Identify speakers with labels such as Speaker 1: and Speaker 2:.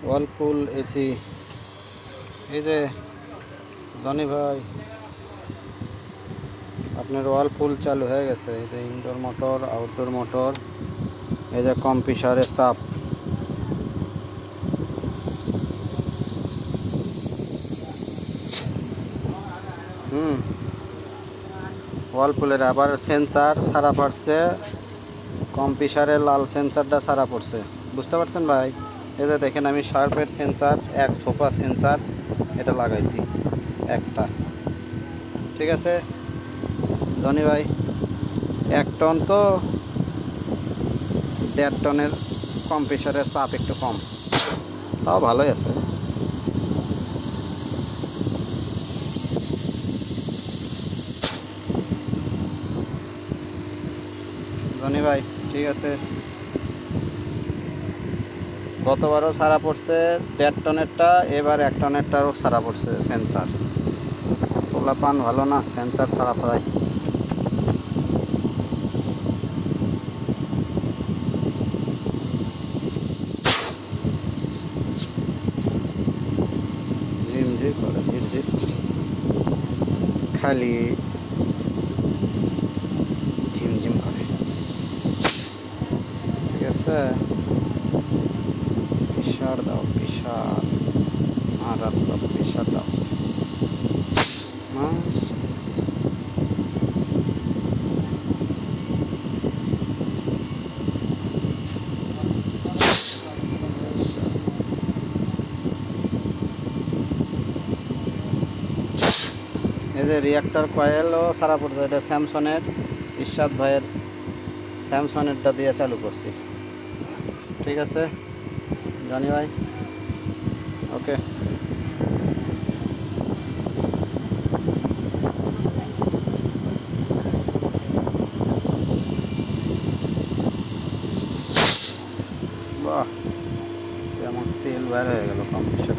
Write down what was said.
Speaker 1: ওয়ালপুল AC. এই যে Johnny ভাই, আপনার ওয়ালপুল চালু হয়ে গেছে। এই যে ইনডোর মোটর, আউটডোর মোটর, এই যে কম প্রেসারের চাপ। ওয়ালপুলের আবার সেন্সার সারা পড়ছে, কম প্রেসারের লাল সেন্সারটা সারা পড়ছে, বুঝতে পারছেন ভাই? এই যে দেখেন, আমি শার্পের সেন্সার, এক সোফা সেন্সার এটা লাগাইছি একটা। ঠিক আছে জনি ভাই, 1 টন তো 1.5 টনের কম প্রেসারের চাপ একটু কম, তাও ভালোই আছে। জনি ভাই ঠিক আছে, গতবারও সারা পড়ছে 1.5 টনেরটা, এবার 1 টনেরটারও সারা পড়ছে সেন্সার। পোলা পান ভালো না, সেন্সার সারা পড়ায়। ঝিমঝিম করে, ঝিমঝিম খালি ঝিমঝিম করে। ঠিক আছে, প্রেশার দাও, প্রেশার আর প্রেশার দাও। এই যে রিয়াক্টর কয়েলও সারা পড়ছে, এটা স্যামসনের, ইরশাদ ভাইয়ের স্যামসনেরটা দিয়ে চালু করছি। ঠিক আছে জনি ভাই, ওকে। বাহ, আমার তেল বের হয়ে গেল কম্পিউটার।